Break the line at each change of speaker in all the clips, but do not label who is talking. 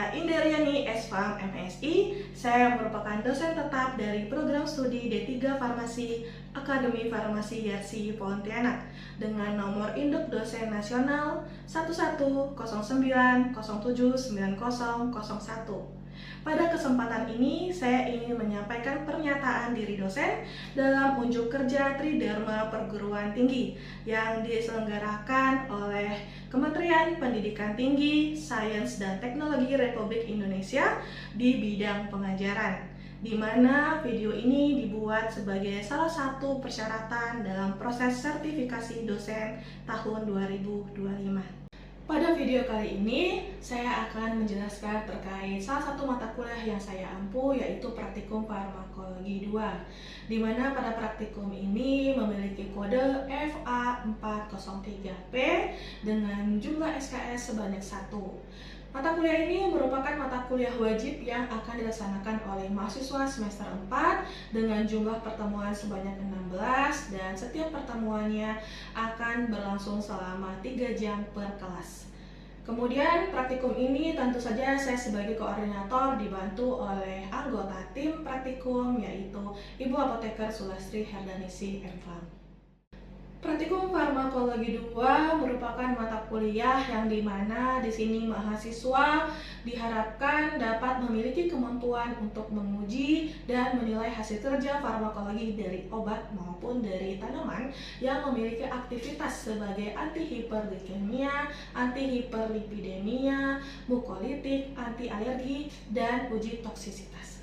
Saya Indriani S.Farm MSI. Saya merupakan dosen tetap dari program studi D3 Farmasi Akademi Farmasi YARSI Pontianak dengan nomor induk dosen nasional 1109079001. Pada kesempatan ini, saya ingin menyampaikan pernyataan diri dosen dalam unjuk kerja Tridharma Perguruan Tinggi yang diselenggarakan oleh Kementerian Pendidikan Tinggi, Sains dan Teknologi Republik Indonesia di bidang pengajaran, di mana video ini dibuat sebagai salah satu persyaratan dalam proses sertifikasi dosen tahun 2025. Pada video kali ini, saya akan menjelaskan terkait salah satu mata kuliah yang saya ampu, yaitu Praktikum Farmakologi 2, di mana pada praktikum ini memiliki kode FA403P dengan jumlah SKS sebanyak 1. Mata kuliah ini merupakan mata kuliah wajib yang akan dilaksanakan oleh mahasiswa semester 4 dengan jumlah pertemuan sebanyak 16 dan setiap pertemuannya akan berlangsung selama 3 jam per kelas. Kemudian praktikum ini tentu saja saya sebagai koordinator dibantu oleh anggota tim praktikum yaitu Ibu Apoteker Sulastri Herdanisi M.Farm. Praktikum Farmakologi 2 merupakan mata kuliah yang dimana di sini mahasiswa diharapkan dapat memiliki kemampuan untuk menguji dan menilai hasil kerja farmakologi dari obat maupun dari tanaman yang memiliki aktivitas sebagai antihiperglikemia, antihiperlipidemia, mukolitik, anti alergi, dan uji toksisitas.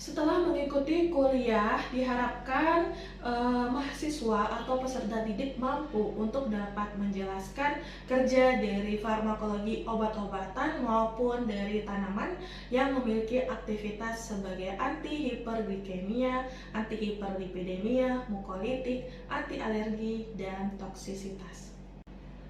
Setelah mengikuti kuliah, diharapkan mahasiswa atau peserta didik mampu untuk dapat menjelaskan kerja dari farmakologi obat-obatan maupun dari tanaman yang memiliki aktivitas sebagai antihiperglikemia, antihiperlipidemia, mukolitik, anti alergi, dan toksisitas.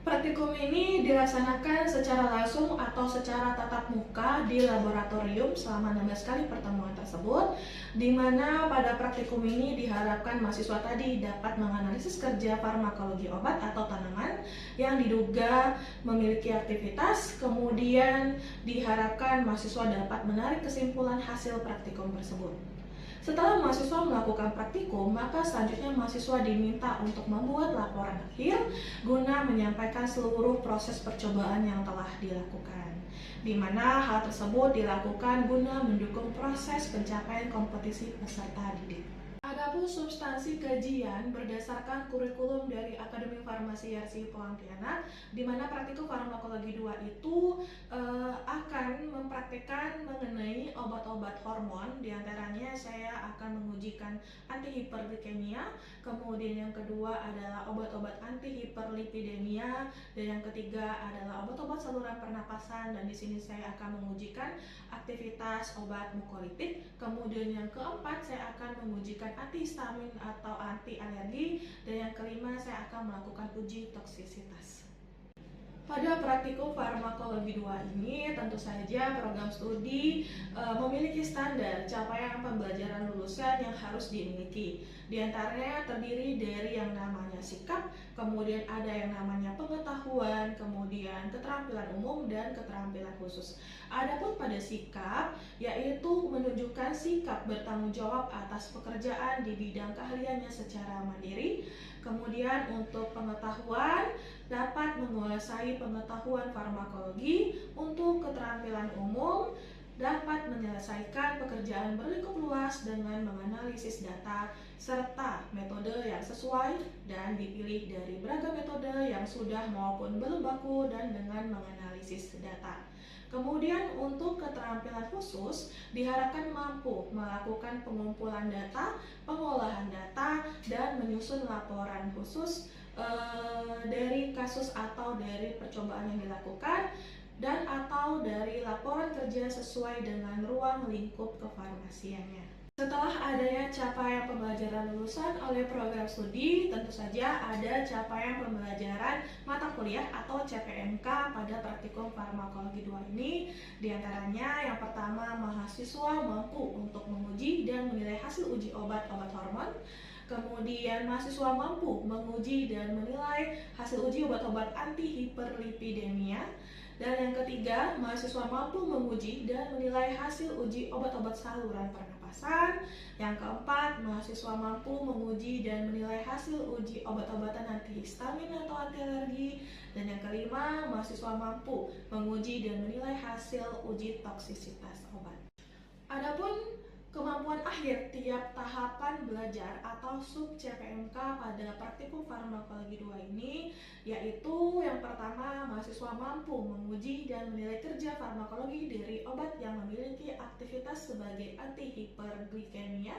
Praktikum ini dilaksanakan secara langsung atau secara tatap muka di laboratorium selama 16 kali pertemuan tersebut, di mana pada praktikum ini diharapkan mahasiswa tadi dapat menganalisis kerja farmakologi obat atau tanaman yang diduga memiliki aktivitas, kemudian diharapkan mahasiswa dapat menarik kesimpulan hasil praktikum tersebut. Setelah mahasiswa melakukan praktikum, maka selanjutnya mahasiswa diminta untuk membuat laporan akhir guna menyampaikan seluruh proses percobaan yang telah dilakukan, di mana hal tersebut dilakukan guna mendukung proses pencapaian kompetisi peserta didik. Adapun substansi kajian berdasarkan kurikulum dari Akademi Farmasi YARSI Pontianak, di mana praktikum farmakologi 2 itu akan mempraktikkan mengenai obat-obat hormon. Diantaranya saya akan mengujikan antihiperglikemia, kemudian yang kedua adalah obat-obat antihiperlipidemia, dan yang ketiga adalah obat-obat saluran pernapasan, dan di sini saya akan mengujikan aktivitas obat mukolitik. Kemudian yang keempat saya akan mengujikan antihistamin atau anti alergi, dan yang kelima saya akan melakukan uji toksisitas. Pada praktikum farmakologi 2 ini tentu saja program studi memiliki standar capaian pembelajaran lulusan yang harus dimiliki. Di antaranya terdiri dari yang namanya sikap, kemudian ada yang namanya pengetahuan, kemudian keterampilan umum dan keterampilan khusus. Adapun pada sikap, yaitu menunjukkan sikap bertanggung jawab atas pekerjaan di bidang keahliannya secara mandiri. Kemudian untuk pengetahuan, dapat menguasai pengetahuan farmakologi. Untuk keterampilan umum, dapat menyelesaikan pekerjaan berlingkup luas dengan menganalisis data serta metode yang sesuai dan dipilih dari beragam metode yang sudah maupun belum baku dan dengan menganalisis data. Kemudian untuk keterampilan khusus diharapkan mampu melakukan pengumpulan data, pengolahan data, dan menyusun laporan khusus dari kasus atau dari percobaan yang dilakukan, dan atau dari laporan kerja sesuai dengan ruang lingkup kefarmasiannya. Setelah adanya capaian pembelajaran lulusan oleh program studi, tentu saja ada capaian pembelajaran mata kuliah atau CPMK pada praktikum farmakologi 2 ini. Di antaranya yang pertama, mahasiswa mampu untuk menguji dan menilai hasil uji obat-obat hormon. Kemudian mahasiswa mampu menguji dan menilai hasil uji obat-obat antihiperlipidemia. Dan yang ketiga, mahasiswa mampu menguji dan menilai hasil uji obat-obat saluran pernapasan. Yang keempat, mahasiswa mampu menguji dan menilai hasil uji obat-obatan antihistamin atau anti alergi. Dan yang kelima, mahasiswa mampu menguji dan menilai hasil uji toksisitas obat. Adapun kemampuan akhir tiap tahapan belajar atau sub CPMK pada praktikum farmakologi 2 ini yaitu yang pertama, mahasiswa mampu menguji dan menilai kerja farmakologi dari obat yang memiliki aktivitas sebagai antihiperglikemia.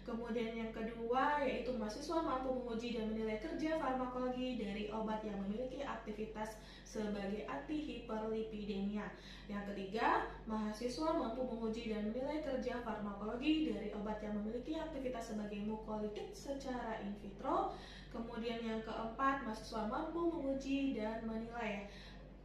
Kemudian yang kedua yaitu mahasiswa mampu menguji dan menilai kerja farmakologi dari obat yang memiliki aktivitas sebagai antihiperlipidemia. Yang ketiga, mahasiswa mampu menguji dan menilai kerja farmakologi dari obat yang memiliki aktivitas sebagai mukolitik secara in vitro. Kemudian yang keempat, mahasiswa mampu menguji dan menilai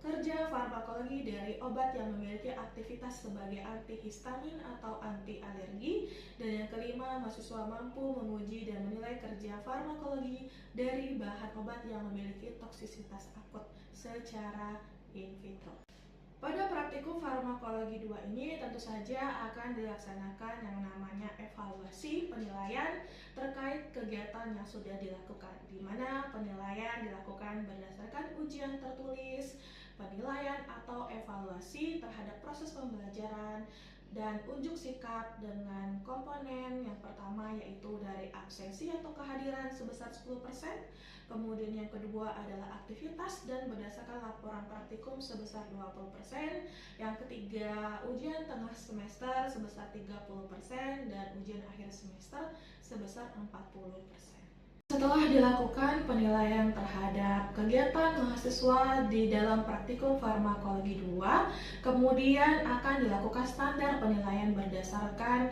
kerja farmakologi dari obat yang memiliki aktivitas sebagai antihistamin atau anti alergi. Dan yang kelima, mahasiswa mampu menguji dan menilai kerja farmakologi dari bahan obat yang memiliki toksisitas akut secara in vitro. Pada praktikum farmakologi 2 ini tentu saja akan dilaksanakan yang namanya evaluasi penilaian terkait kegiatan yang sudah dilakukan, di mana penilaian dilakukan berdasarkan ujian tertulis, penilaian atau evaluasi terhadap proses pembelajaran, dan unjuk sikap dengan komponen yang pertama yaitu dari absensi atau kehadiran sebesar 10%, kemudian yang kedua adalah aktivitas dan berdasarkan laporan praktikum sebesar 20%, yang ketiga ujian tengah semester sebesar 30% dan ujian akhir semester sebesar 40%. Setelah dilakukan penilaian terhadap kegiatan mahasiswa di dalam praktikum farmakologi 2, kemudian akan dilakukan standar penilaian berdasarkan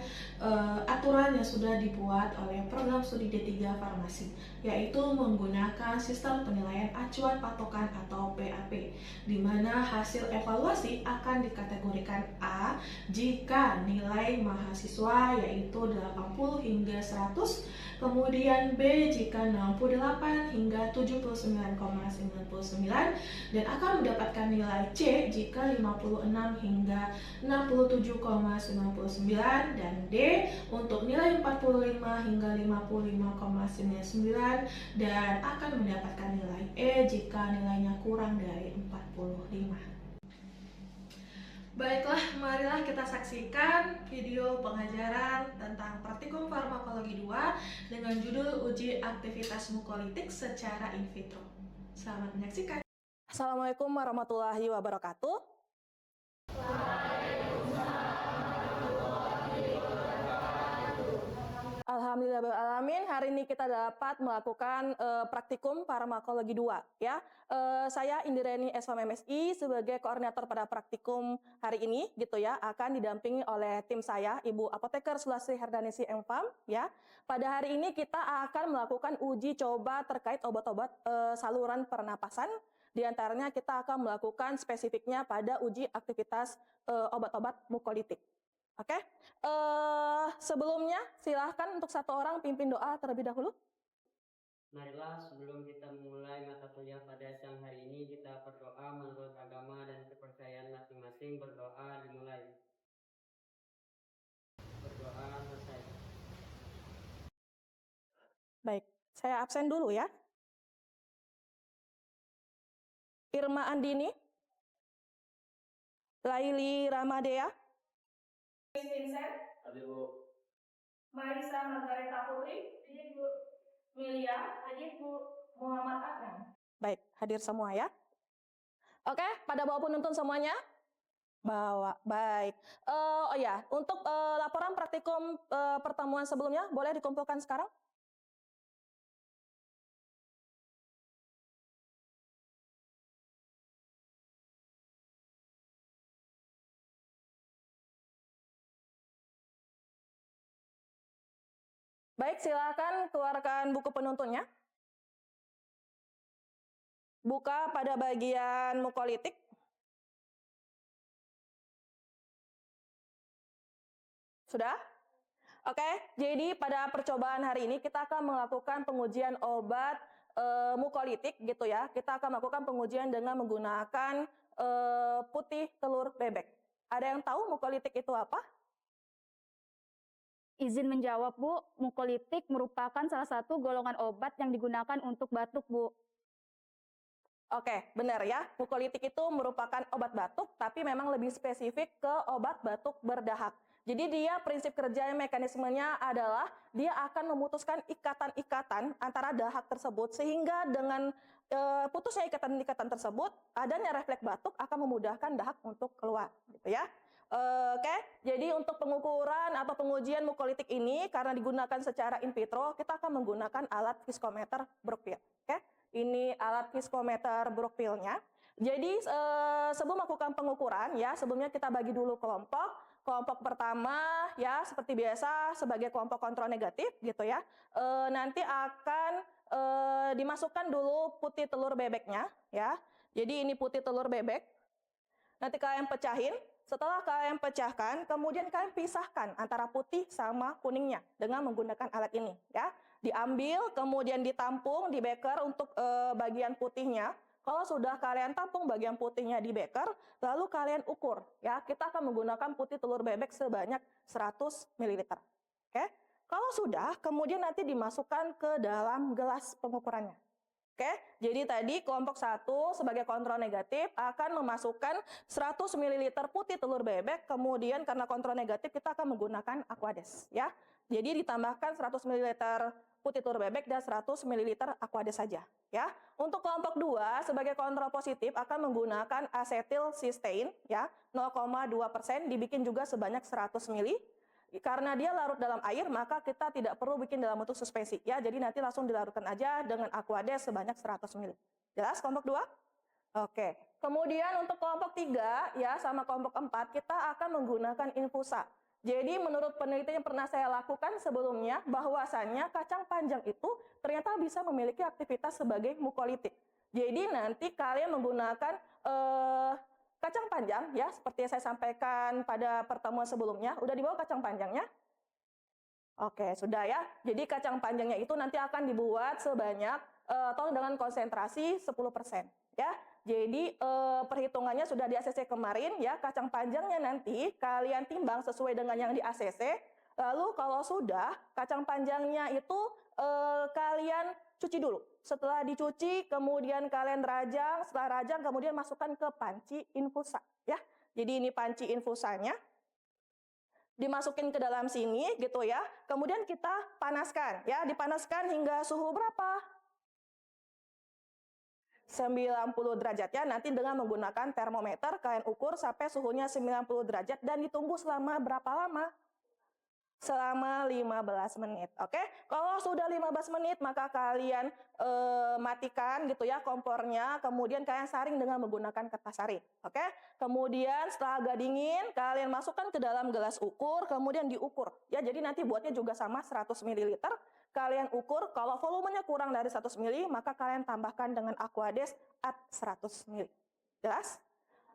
aturan yang sudah dibuat oleh program studi D3 Farmasi, yaitu menggunakan sistem penilaian acuan patokan atau PAP, di mana hasil evaluasi akan dikategorikan A jika nilai mahasiswa yaitu 80 hingga 100, kemudian B jika 68 hingga 79,99, dan akan mendapatkan nilai C jika 56 hingga 67,99, dan D untuk nilai 45 hingga 55,99 dan akan mendapatkan nilai E jika nilainya kurang dari 45. Baiklah, marilah kita saksikan video pengajaran tentang praktikum farmakologi 2 dengan judul uji aktivitas mukolitik secara in vitro. Selamat menyaksikan.
Assalamualaikum warahmatullahi wabarakatuh. Alhamdulillahirrahmanirrahim, hari ini kita dapat melakukan praktikum farmakologi 2 ya. Saya Indireni SFMMSI sebagai koordinator pada praktikum hari ini gitu ya, akan didampingi oleh tim saya Ibu Apoteker Sulastri Herdanesi MFAM ya. Pada hari ini kita akan melakukan uji coba terkait obat-obat saluran pernapasan. Di antaranya kita akan melakukan spesifiknya pada uji aktivitas obat-obat mukolitik. Oke, sebelumnya silahkan untuk satu orang pimpin doa terlebih dahulu.
Marilah sebelum kita memulai mata kuliah pada siang hari ini, kita berdoa menurut agama dan kepercayaan masing-masing. Berdoa dimulai. Berdoa selesai.
Baik, saya absen dulu ya. Irma Andini, Laili Ramadea,
Vincent,
Hadir, Bu.
Marisa Margareta Putri, hadir Bu. Milia, hadir Bu. Muhammad Adnan.
Baik, hadir semua ya. Oke, pada bawa penuntun semuanya? Bawa, baik. Oh ya, untuk laporan praktikum pertemuan sebelumnya boleh dikumpulkan sekarang? Baik, silakan keluarkan buku penuntunnya. Buka pada bagian mukolitik. Sudah? Oke, jadi pada percobaan hari ini kita akan melakukan pengujian obat mukolitik gitu ya. Kita akan melakukan pengujian dengan menggunakan putih telur bebek. Ada yang tahu mukolitik itu apa?
Izin menjawab, Bu. Mukolitik merupakan salah satu golongan obat yang digunakan untuk batuk, Bu.
Oke, benar ya. Mukolitik itu merupakan obat batuk, tapi memang lebih spesifik ke obat batuk berdahak. Jadi dia prinsip kerja mekanismenya adalah dia akan memutuskan ikatan-ikatan antara dahak tersebut, sehingga dengan putusnya ikatan-ikatan tersebut, adanya refleks batuk akan memudahkan dahak untuk keluar, gitu ya. Oke, jadi untuk pengukuran atau pengujian mukolitik ini karena digunakan secara in vitro, kita akan menggunakan alat viskometer Brookfield. Oke, ini alat viskometer Brookfield-nya. Jadi sebelum melakukan pengukuran ya, sebelumnya kita bagi dulu kelompok. Kelompok pertama ya seperti biasa sebagai kelompok kontrol negatif gitu ya. Nanti akan dimasukkan dulu putih telur bebeknya ya. Jadi ini putih telur bebek. Nanti kalian pecahin. Setelah kalian pecahkan, kemudian kalian pisahkan antara putih sama kuningnya dengan menggunakan alat ini ya. Diambil, kemudian ditampung di beker untuk bagian putihnya. Kalau sudah kalian tampung bagian putihnya di beker, lalu kalian ukur ya. Kita akan menggunakan putih telur bebek sebanyak 100 ml. Oke. Kalau sudah, kemudian nanti dimasukkan ke dalam gelas pengukurannya. Oke, jadi tadi kelompok 1 sebagai kontrol negatif akan memasukkan 100 ml putih telur bebek, kemudian karena kontrol negatif kita akan menggunakan Aquades ya. Jadi ditambahkan 100 ml putih telur bebek dan 100 ml Aquades saja ya. Untuk kelompok 2 sebagai kontrol positif akan menggunakan asetil cysteine ya, 0,2%, dibikin juga sebanyak 100 ml. Karena dia larut dalam air, maka kita tidak perlu bikin dalam bentuk suspensi ya. Jadi nanti langsung dilarutkan aja dengan Aquades sebanyak 100 ml. Jelas kelompok 2? Oke. Kemudian untuk kelompok 3 ya sama kelompok 4 kita akan menggunakan infusa. Jadi menurut penelitian yang pernah saya lakukan sebelumnya, bahwasannya kacang panjang itu ternyata bisa memiliki aktivitas sebagai mukolitik. Jadi nanti kalian menggunakan kacang panjang ya, seperti yang saya sampaikan pada pertemuan sebelumnya. Udah dibawa kacang panjangnya? Oke, sudah ya. Jadi kacang panjangnya itu nanti akan dibuat sebanyak atau dengan konsentrasi 10% ya. Jadi perhitungannya sudah di ACC kemarin ya. Kacang panjangnya nanti kalian timbang sesuai dengan yang di ACC. Lalu kalau sudah kacang panjangnya itu kalian cuci dulu. Setelah dicuci, kemudian kalian rajang. Setelah rajang, kemudian masukkan ke panci infusa ya. Jadi ini panci infusanya. Dimasukin ke dalam sini gitu ya. Kemudian kita panaskan ya. Dipanaskan hingga suhu berapa? 90 derajat ya. Nanti dengan menggunakan termometer kalian ukur sampai suhunya 90 derajat dan ditunggu selama berapa lama? Selama 15 menit. Oke. Kalau sudah 15 menit maka kalian matikan gitu ya kompornya, kemudian kalian saring dengan menggunakan kertas saring. Oke. Kemudian setelah agak dingin kalian masukkan ke dalam gelas ukur, kemudian diukur. Ya, jadi nanti buatnya juga sama 100 ml. Kalian ukur, kalau volumenya kurang dari 100 ml, maka kalian tambahkan dengan Aquades at 100 ml. Jelas?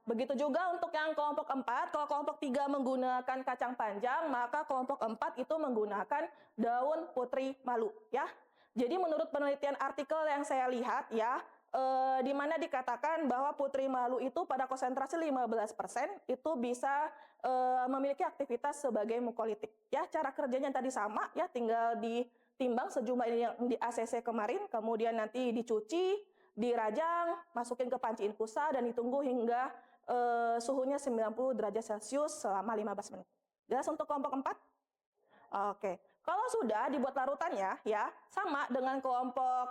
Begitu juga untuk yang kelompok 4, kalau kelompok 3 menggunakan kacang panjang, maka kelompok 4 itu menggunakan daun putri malu ya. Jadi menurut penelitian artikel yang saya lihat ya, di mana dikatakan bahwa putri malu itu pada konsentrasi 15% itu bisa memiliki aktivitas sebagai mukolitik. Ya, cara kerjanya tadi sama ya, tinggal ditimbang sejumlah yang di ACC kemarin, kemudian nanti dicuci, dirajang, masukin ke panci infusa dan ditunggu hingga suhunya 90 derajat Celcius selama 15 menit. Jelas untuk kelompok 4? Oke. Kalau sudah dibuat larutannya ya, sama dengan kelompok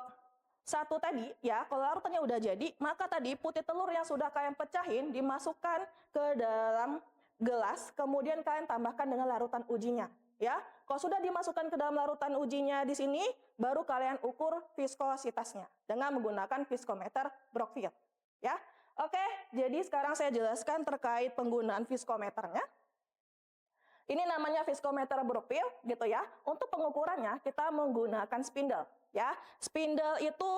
1 tadi ya, kalau larutannya udah jadi, maka tadi putih telur yang sudah kalian pecahin dimasukkan ke dalam gelas, kemudian kalian tambahkan dengan larutan ujinya ya. Kalau sudah dimasukkan ke dalam larutan ujinya di sini, baru kalian ukur viskositasnya dengan menggunakan viskometer Brookfield ya. Oke, jadi sekarang saya jelaskan terkait penggunaan viskometernya. Ini namanya viskometer Brookfield gitu ya. Untuk pengukurannya kita menggunakan spindle ya. Spindle itu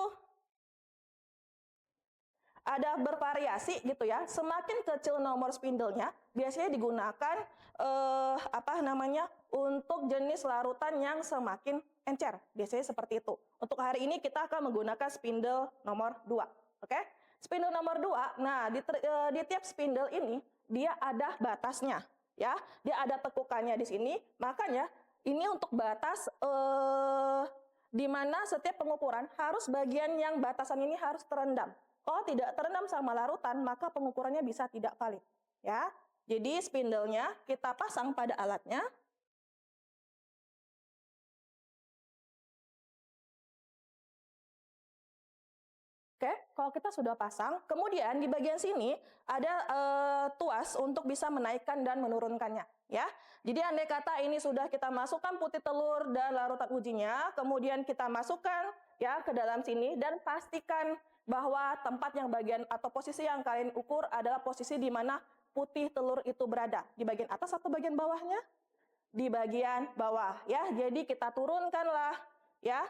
ada bervariasi gitu ya. Semakin kecil nomor spindlenya, biasanya digunakan untuk jenis larutan yang semakin encer. Biasanya seperti itu. Untuk hari ini kita akan menggunakan spindle nomor 2. Oke? Spindle nomor 2, nah di tiap spindle ini dia ada batasnya, ya. Dia ada tekukannya di sini, makanya ini untuk batas di mana setiap pengukuran harus bagian yang batasan ini harus terendam. Kalau tidak terendam sama larutan, maka pengukurannya bisa tidak valid, ya. Jadi spindlenya kita pasang pada alatnya. Oke, kalau kita sudah pasang, kemudian di bagian sini ada tuas untuk bisa menaikkan dan menurunkannya, ya. Jadi andai kata ini sudah kita masukkan putih telur dan larutan ujinya, kemudian kita masukkan ya ke dalam sini dan pastikan bahwa tempat yang bagian atau posisi yang kalian ukur adalah posisi di mana putih telur itu berada, di bagian atas atau bagian bawahnya? Di bagian bawah, ya. Jadi kita turunkanlah ya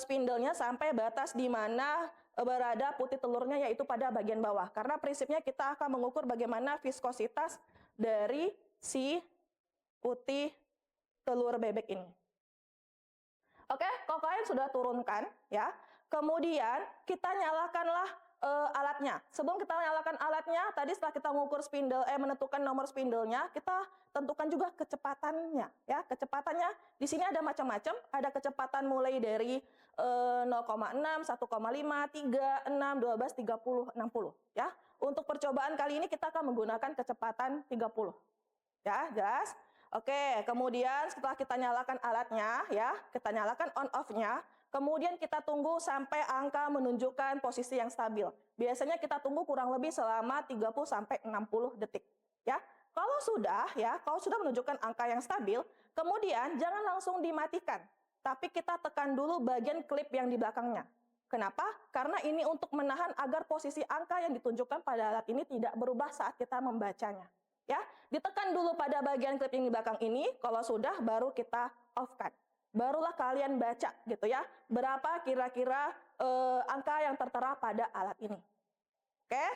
spindlenya sampai batas di mana berada putih telurnya, yaitu pada bagian bawah. Karena prinsipnya kita akan mengukur bagaimana viskositas dari si putih telur bebek ini. Oke, kalau kalian sudah turunkan ya, kemudian kita nyalakanlah alatnya. Sebelum kita nyalakan alatnya, tadi setelah kita mengukur spindle, menentukan nomor spindlenya, kita tentukan juga kecepatannya. Ya, kecepatannya di sini ada macam-macam. Ada kecepatan mulai dari 0,6, 1,5, 3, 6, 12, 30, 60. Ya, untuk percobaan kali ini kita akan menggunakan kecepatan 30. Ya, jelas? Oke, kemudian setelah kita nyalakan alatnya, ya, kita nyalakan on-off-nya. Kemudian kita tunggu sampai angka menunjukkan posisi yang stabil. Biasanya kita tunggu kurang lebih selama 30 sampai 60 detik, ya. Kalau sudah menunjukkan angka yang stabil, kemudian jangan langsung dimatikan, tapi kita tekan dulu bagian klip yang di belakangnya. Kenapa? Karena ini untuk menahan agar posisi angka yang ditunjukkan pada alat ini tidak berubah saat kita membacanya. Ya, ditekan dulu pada bagian klip yang di belakang ini, kalau sudah baru kita off-kan. Barulah kalian baca gitu ya, berapa kira-kira angka yang tertera pada alat ini. Oke,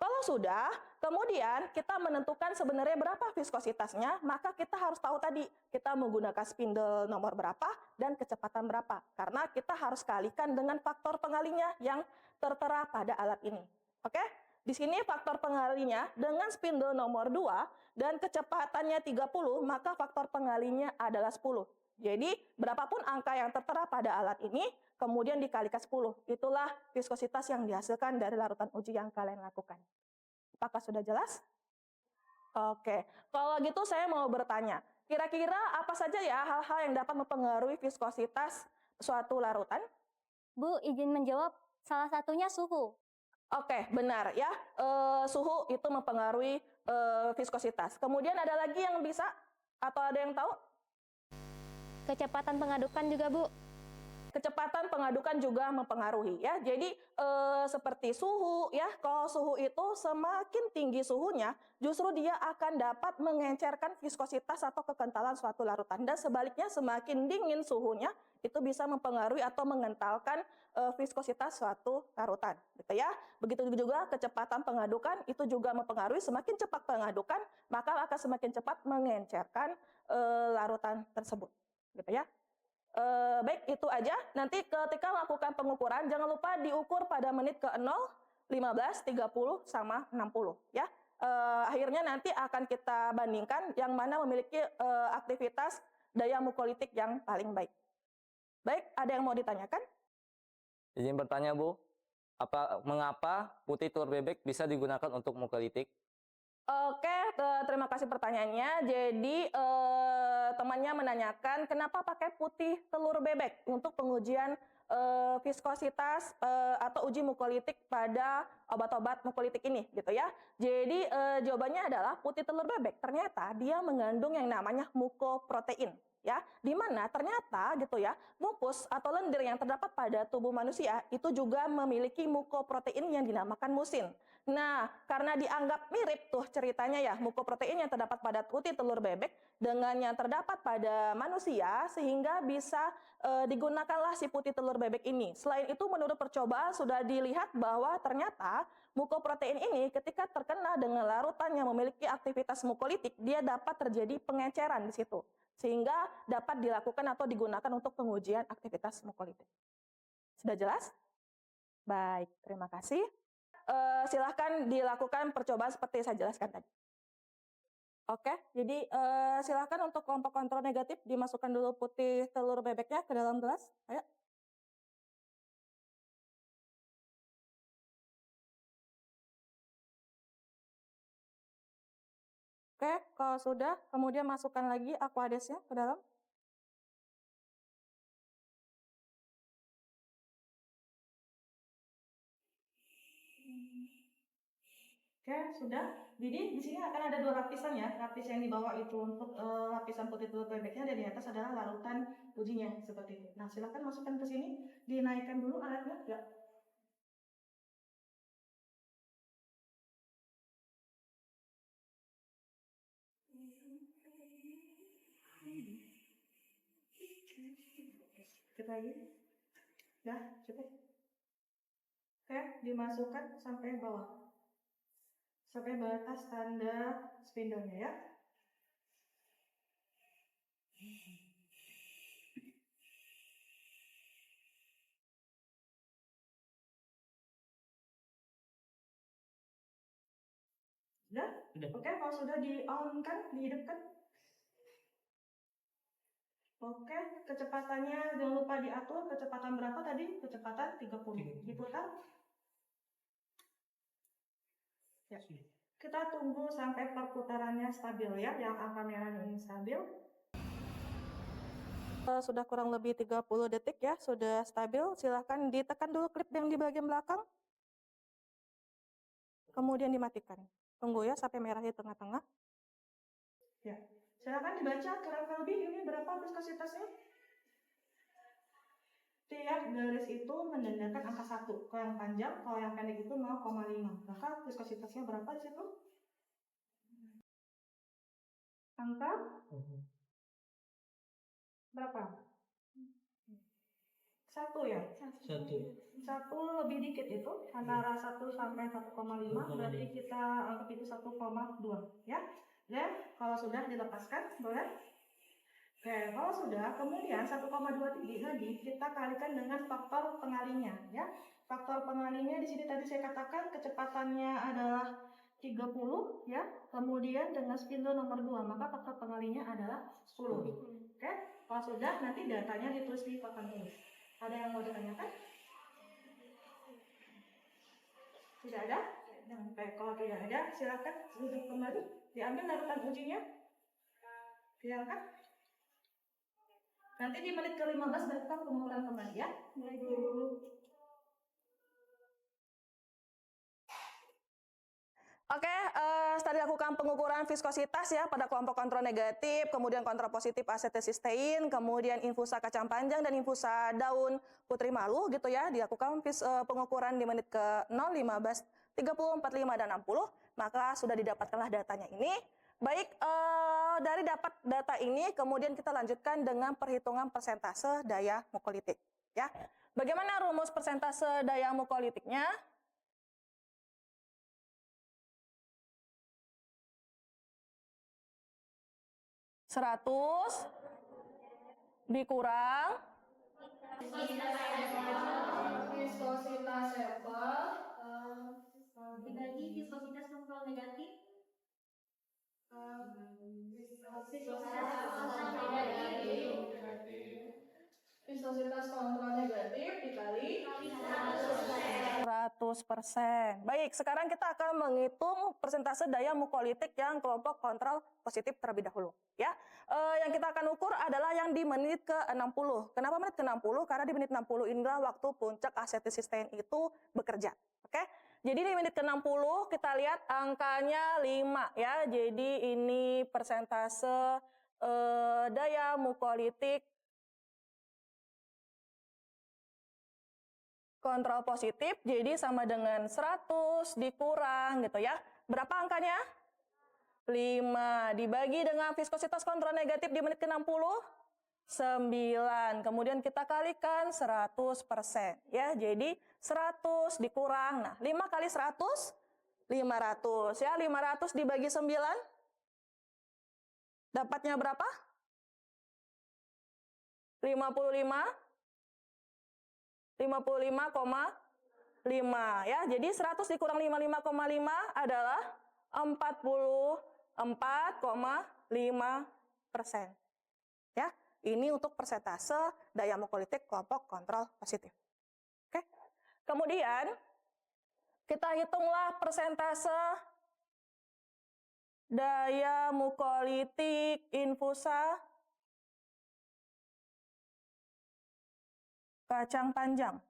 kalau sudah, kemudian kita menentukan sebenarnya berapa viskositasnya, maka kita harus tahu tadi, kita menggunakan spindle nomor berapa dan kecepatan berapa. Karena kita harus kalikan dengan faktor pengalinya yang tertera pada alat ini. Oke, di sini faktor pengalinya dengan spindle nomor 2 dan kecepatannya 30, maka faktor pengalinya adalah 10. Jadi, berapapun angka yang tertera pada alat ini, kemudian dikalikan 10. Itulah viskositas yang dihasilkan dari larutan uji yang kalian lakukan. Apakah sudah jelas? Oke, kalau gitu saya mau bertanya, kira-kira apa saja ya hal-hal yang dapat mempengaruhi viskositas suatu larutan?
Bu, izin menjawab, salah satunya suhu.
Oke, benar ya, suhu itu mempengaruhi viskositas. Kemudian ada lagi yang bisa, atau ada yang tahu?
Kecepatan pengadukan juga, Bu.
Kecepatan pengadukan juga mempengaruhi ya. Jadi seperti suhu ya, kalau suhu itu semakin tinggi suhunya, justru dia akan dapat mengencerkan viskositas atau kekentalan suatu larutan. Dan sebaliknya semakin dingin suhunya, itu bisa mempengaruhi atau mengentalkan viskositas suatu larutan, gitu ya. Begitu juga kecepatan pengadukan itu juga mempengaruhi, semakin cepat pengadukan, maka akan semakin cepat mengencerkan larutan tersebut, gitu ya. Baik, itu aja. Nanti ketika melakukan pengukuran, jangan lupa diukur pada menit ke 0, 15, 30, sama 60. Ya. Akhirnya nanti akan kita bandingkan yang mana memiliki aktivitas daya mukolitik yang paling baik. Baik, ada yang mau ditanyakan?
Izin bertanya, Bu. Mengapa putih telur bebek bisa digunakan untuk mukolitik?
Oke, terima kasih pertanyaannya. Jadi temannya menanyakan kenapa pakai putih telur bebek untuk pengujian viskositas atau uji mukolitik pada obat-obat mukolitik ini, gitu ya. Jadi jawabannya adalah putih telur bebek ternyata dia mengandung yang namanya mukoprotein. Ya, di mana ternyata gitu ya, mukus atau lendir yang terdapat pada tubuh manusia itu juga memiliki mukoprotein yang dinamakan musin. Nah, karena dianggap mirip tuh ceritanya ya, mukoprotein yang terdapat pada putih telur bebek dengan yang terdapat pada manusia, sehingga bisa digunakanlah si putih telur bebek ini. Selain itu, menurut percobaan sudah dilihat bahwa ternyata mukoprotein ini ketika terkena dengan larutan yang memiliki aktivitas mukolitik, dia dapat terjadi pengenceran di situ, sehingga dapat dilakukan atau digunakan untuk pengujian aktivitas mukolitik. Sudah jelas? Baik, terima kasih. silahkan dilakukan percobaan seperti saya jelaskan tadi. Oke, jadi silahkan untuk kelompok kontrol negatif dimasukkan dulu putih telur bebeknya ke dalam gelas. Ayo. Oke, kalau sudah, kemudian masukkan lagi aquadesnya ke dalam. Oke, sudah. Jadi di sini akan ada 2 lapisan ya. Lapis yang di bawah itu untuk lapisan putih telur bebeknya, dan di atas adalah larutan ujinya seperti itu. Nah, silakan masukkan ke sini, dinaikkan dulu alatnya. Ya. Cepat lagi. Ya, cepat. Oke, dimasukkan sampai bawah. Sampai batas tanda spindolnya ya. Sudah? Oke, kalau sudah di-on-kan, dihidupkan. Oke, kecepatannya jangan lupa diatur. Kecepatan berapa tadi? Kecepatan 30. Diputar. Ya. Kita tunggu sampai perputarannya stabil ya, yang angka merahnya ini stabil. Sudah kurang lebih 30 detik ya, sudah stabil. Silahkan ditekan dulu klip yang di bagian belakang. Kemudian dimatikan. Tunggu ya sampai merah di tengah-tengah. Ya, silahkan dibaca kurang lebih ini berapa viskositasnya. Tiap garis itu menandakan angka 1. Kalau yang panjang, kalau yang pendek itu 0,5. Maka viskositasnya berapa di situ? Angka berapa? 1 ya? 1 lebih dikit itu, antara 1 sampai 1,5, berarti kita anggap itu 1,2 ya. Dan kalau sudah dilepaskan, boleh? Oke, kalau sudah, kemudian 1,2 tinggi lagi kita kalikan dengan faktor pengalinya ya. Faktor pengalinya di sini tadi saya katakan kecepatannya adalah 30 ya. Kemudian dengan spindle nomor 2, maka faktor pengalinya adalah 10. Oke, kalau sudah nanti datanya ditulis di papan tulis. Ada yang mau ditanyakan? Tidak ada? Oke, kalau tidak ada, silakan duduk kembali. Diambil larutan ujinya. Silakan. Nanti di menit ke-15 berikutnya pengukuran kembali ya. Oke, setelah dilakukan pengukuran viskositas ya pada kelompok kontrol negatif, kemudian kontrol positif asetilsistein, kemudian infusa kacang panjang dan infusa daun putri malu gitu ya, dilakukan pengukuran di menit ke-0, 15, 30, 45, dan 60, maka sudah didapatkanlah datanya ini. Baik, dari dapat data ini, kemudian kita lanjutkan dengan perhitungan persentase daya mukolitik. Ya, bagaimana rumus persentase daya mukolitiknya? 100 dikurang viskositas sampel
Dibagi viskositas kontrol negatif.
Viskositas kontrol negatif dikali
100%. Baik, sekarang kita akan menghitung persentase daya mukolitik yang kelompok kontrol positif terlebih dahulu. Ya, yang kita akan ukur adalah yang di menit ke-60. Kenapa menit ke-60? Karena di menit 60 inilah waktu puncak asetilsistein itu bekerja. Oke, jadi di menit ke-60 kita lihat angkanya 5 ya. Jadi ini persentase daya mukolitik kontrol positif, jadi sama dengan 100 dikurang gitu ya. Berapa angkanya? 5 dibagi dengan viskositas kontrol negatif di menit ke-60, 9. Kemudian kita kalikan 100% ya. Jadi 100 dikurang. Nah, 5 kali 100 500 ya. 500 dibagi 9 dapatnya berapa? 55,5 ya. Jadi 100 dikurang 55,5 adalah 44,5%. Ya, ini untuk persentase daya mukolitik kelompok kontrol positif. Oke. Kemudian kita hitunglah persentase daya mukolitik infusa kacang panjang.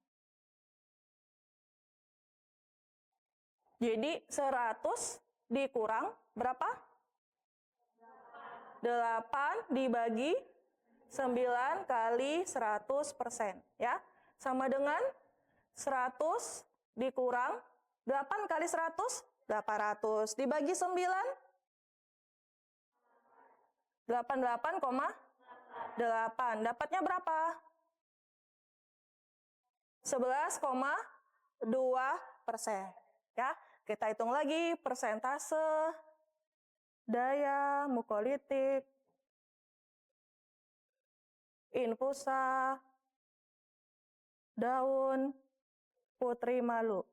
Jadi 100 dikurang berapa? 8 dibagi 9 kali 100%. Ya, sama dengan 100 dikurang 8 kali 100, 800. Dibagi 9, 88,8. Dapatnya berapa? 11,2%. Ya, kita hitung lagi persentase daya mukolitik infusa daun putri malu.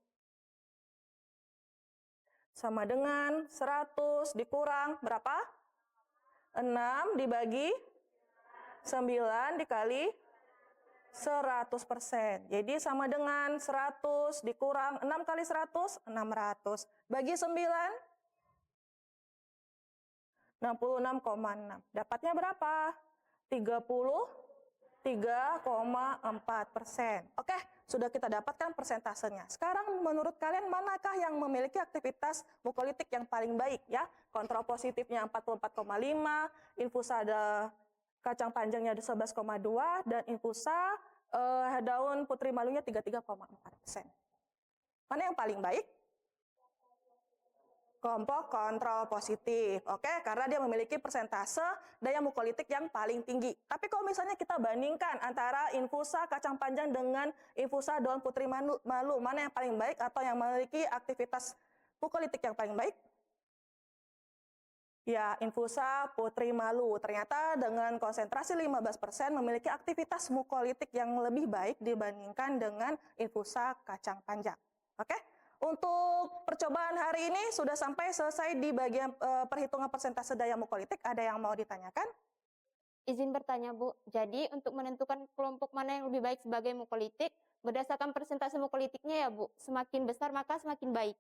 Sama dengan 100 dikurang berapa? 6 dibagi 9 dikali 100%. Jadi sama dengan 100 dikurang 6 kali 100, 600. Bagi 9, 66,6. Dapatnya berapa? 33,4%. Oke, sudah kita dapatkan persentasenya. Sekarang menurut kalian manakah yang memiliki aktivitas mukolitik yang paling baik ya? Kontrol positifnya 44,5, infusa ada kacang panjangnya ada 11,2 dan infusa daun putri malunya 33,4%. Mana yang paling baik? Kelompok kontrol positif, oke, karena dia memiliki persentase daya mukolitik yang paling tinggi. Tapi kalau misalnya kita bandingkan antara infusa kacang panjang dengan infusa daun putri malu, mana yang paling baik atau yang memiliki aktivitas mukolitik yang paling baik? Ya, infusa putri malu. Ternyata dengan konsentrasi 15% memiliki aktivitas mukolitik yang lebih baik dibandingkan dengan infusa kacang panjang. Oke? Untuk percobaan hari ini sudah sampai selesai di bagian perhitungan persentase daya mukolitik. Ada yang mau ditanyakan?
Izin bertanya, Bu. Jadi untuk menentukan kelompok mana yang lebih baik sebagai mukolitik, berdasarkan persentase mukolitiknya ya, Bu. Semakin besar maka semakin baik.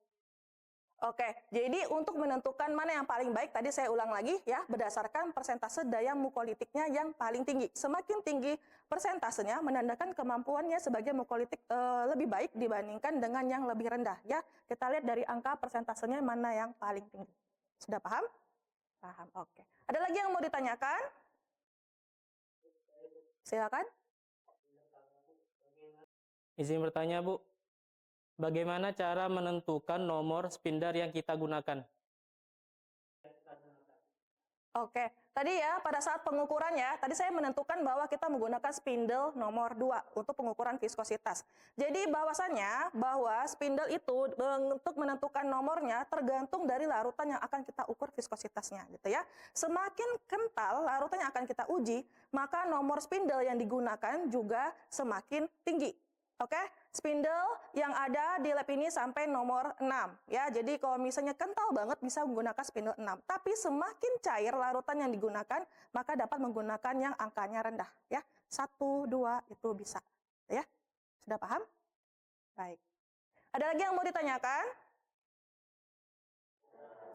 Oke, jadi untuk menentukan mana yang paling baik, tadi saya ulang lagi ya, berdasarkan persentase daya mukolitiknya yang paling tinggi. Semakin tinggi persentasenya menandakan kemampuannya sebagai mukolitik lebih baik dibandingkan dengan yang lebih rendah ya. Kita lihat dari angka persentasenya mana yang paling tinggi. Sudah paham? Paham, oke. Ada lagi yang mau ditanyakan? Silakan.
Izin bertanya, Bu. Bagaimana cara menentukan nomor spindle yang kita gunakan?
Oke, tadi ya pada saat pengukurannya, tadi saya menentukan bahwa kita menggunakan spindle nomor 2 untuk pengukuran viskositas. Jadi bahwasannya bahwa spindle itu untuk menentukan nomornya tergantung dari larutan yang akan kita ukur viskositasnya gitu ya. Semakin kental larutan yang akan kita uji, maka nomor spindle yang digunakan juga semakin tinggi. Oke, spindle yang ada di lab ini sampai nomor 6 ya. Jadi kalau misalnya kental banget bisa menggunakan spindle 6. Tapi semakin cair larutan yang digunakan, maka dapat menggunakan yang angkanya rendah ya. 1, 2 itu bisa ya. Sudah paham? Baik. Ada lagi yang mau ditanyakan?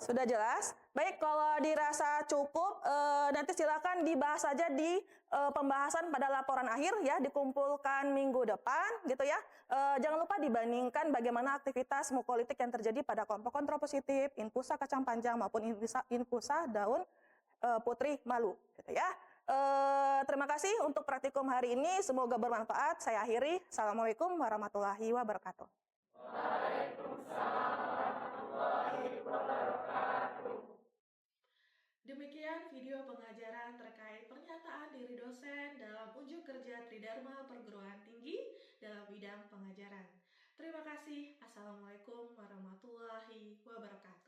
Sudah jelas? Baik, kalau dirasa cukup, nanti silakan dibahas saja di pembahasan pada laporan akhir ya, dikumpulkan minggu depan gitu ya. Jangan lupa dibandingkan bagaimana aktivitas mukolitik yang terjadi pada kelompok kontrol positif, infusa kacang panjang maupun infusa daun putri malu gitu ya. Terima kasih untuk praktikum hari ini, semoga bermanfaat. Saya akhiri. Assalamualaikum warahmatullahi wabarakatuh.
Demikian video pengajaran terkait pernyataan diri dosen dalam unjuk kerja Tridharma Perguruan Tinggi dalam bidang pengajaran. Terima kasih. Assalamualaikum warahmatullahi wabarakatuh.